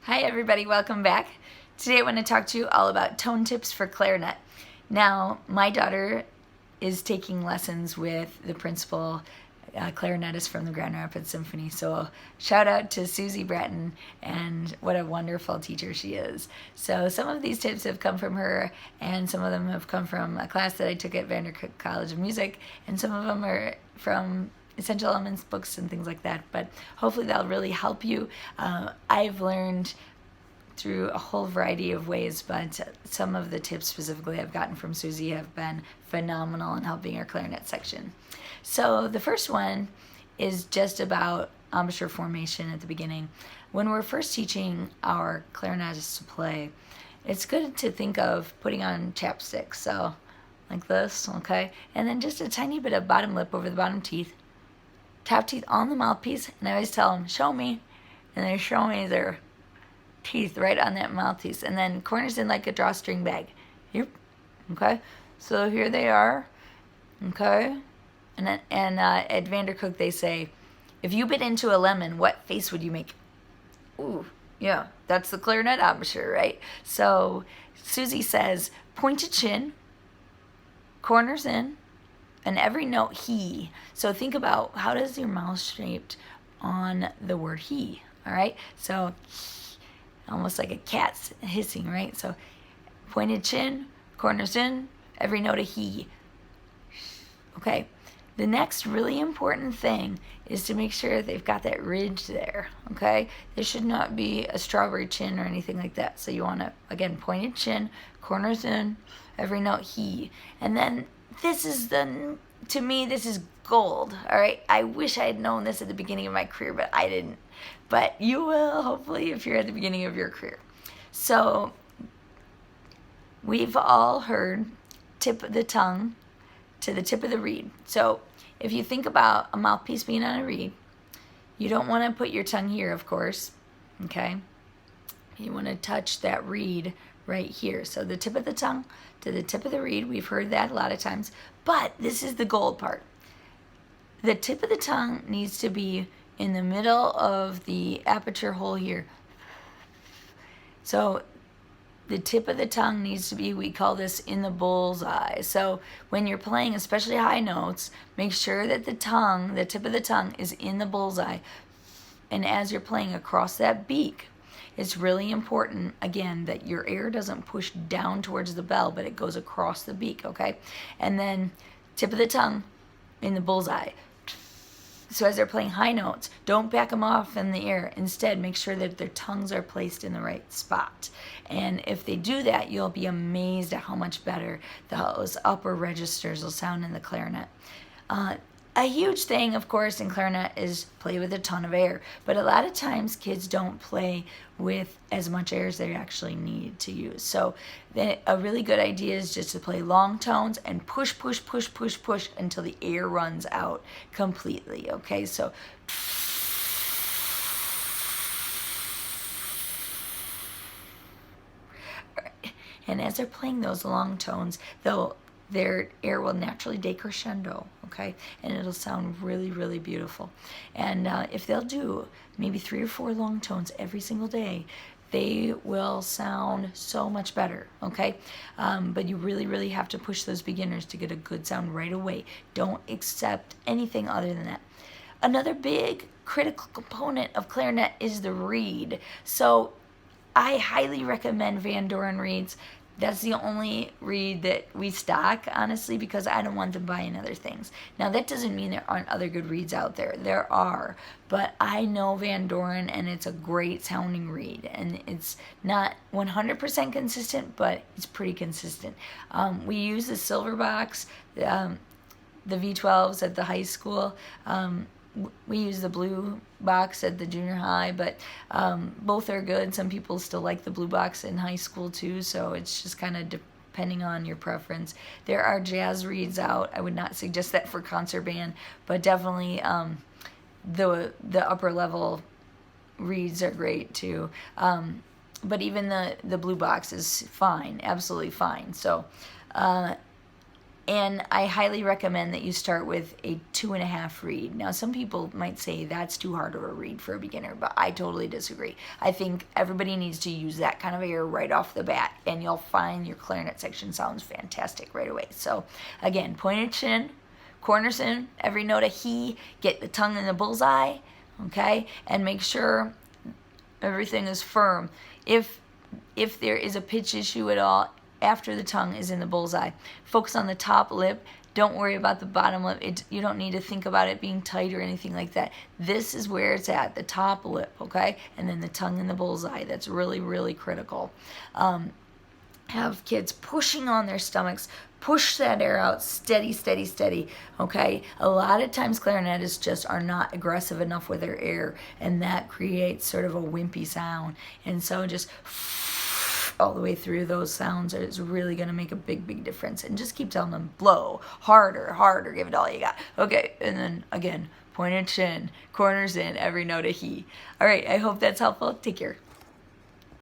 Hi everybody, welcome back. Today I want to talk to you all about tone tips for clarinet. Now, my daughter is taking lessons with the principal clarinetist from the Grand Rapids Symphony. So shout out to Susie Bratton, and what a wonderful teacher she is. So some of these tips have come from her, and some of them have come from a class that I took at Vandercook College of Music, and some of them are from Essential Elements books and things like that, but hopefully that'll really help you. I've learned through a whole variety of ways, but some of the tips specifically I've gotten from Susie have been phenomenal in helping our clarinet section. So the first one is just about embouchure formation at the beginning. When we're first teaching our clarinetists to play, it's good to think of putting on chapstick, so like this, okay? And then just a tiny bit of bottom lip over the bottom teeth, top teeth on the mouthpiece, and I always tell them, show me, and they show me their teeth right on that mouthpiece, and then corners in like a drawstring bag. Yep. Okay, so here they are. Okay, and at Vandercook they say, if you bit into a lemon, what face would you make? Ooh, yeah, that's the clarinet embouchure, right? So Susie says, pointed chin, corners in, and every note he. So think about, how does your mouth shaped on the word he? All right, so almost like a cat's hissing, right? So pointed chin, corners in, every note a he. Okay, the next really important thing is to make sure they've got that ridge there, okay? There should not be a strawberry chin or anything like that. So you want to, again, pointed chin, corners in, every note he. And then this is to me, this is gold, all right? I wish I had known this at the beginning of my career, but I didn't. But you will, hopefully, if you're at the beginning of your career. So we've all heard tip of the tongue to the tip of the reed. So if you think about a mouthpiece being on a reed, you don't want to put your tongue here, of course, okay? You want to touch that reed right here. So the tip of the tongue to the tip of the reed, we've heard that a lot of times, but this is the gold part. The tip of the tongue needs to be in the middle of the aperture hole here. So the tip of the tongue needs to be, we call this in the bullseye. So when you're playing, especially high notes, make sure that the tongue, the tip of the tongue is in the bullseye. And as you're playing across that beak, it's really important, again, that your air doesn't push down towards the bell, but it goes across the beak, okay? And then tip of the tongue in the bullseye. So as they're playing high notes, don't back them off in the air. Instead, make sure that their tongues are placed in the right spot. And if they do that, you'll be amazed at how much better those upper registers will sound in the clarinet. A huge thing, of course, in clarinet is play with a ton of air. But a lot of times kids don't play with as much air as they actually need to use. So a really good idea is just to play long tones and push, push, push, push, push until the air runs out completely, okay? So and as they're playing those long tones, their air will naturally decrescendo, okay? And it'll sound really, really beautiful. And if they'll do maybe 3 or 4 long tones every single day, they will sound so much better, okay? But you really, really have to push those beginners to get a good sound right away. Don't accept anything other than that. Another big critical component of clarinet is the reed. So I highly recommend Van Doren reeds. That's the only reed that we stock, honestly, because I don't want them buying other things. Now, that doesn't mean there aren't other good reeds out there. There are, but I know Van Doren, and it's a great sounding reed, and it's not 100% consistent, but it's pretty consistent. We use the silver box, the V12s at the high school. We use the blue box at the junior high, but both are good. Some people still like the blue box in high school too, so it's just kind of depending on your preference. There are jazz reeds out. I would not suggest that for concert band, but definitely the upper level reeds are great too. But even the blue box is fine, absolutely fine. So And I highly recommend that you start with a 2.5 reed. Now, some people might say that's too hard of a reed for a beginner, but I totally disagree. I think everybody needs to use that kind of air right off the bat, and you'll find your clarinet section sounds fantastic right away. So, again, pointed chin, corners in, every note a he, get the tongue in the bullseye, okay, and make sure everything is firm. If there is a pitch issue at all, after the tongue is in the bullseye, focus on the top lip. Don't worry about the bottom lip. You don't need to think about it being tight or anything like that. This is where it's at, the top lip, okay? And then the tongue in the bullseye. That's really, really critical. Have kids pushing on their stomachs. Push that air out, steady, steady, steady, okay? A lot of times clarinetists just are not aggressive enough with their air, and that creates sort of a wimpy sound. And so just all the way through those sounds is really going to make a big, big difference. And just keep telling them, blow, harder, harder, give it all you got. Okay, and then again, pointed chin, corners in, every note a he. All right, I hope that's helpful. Take care.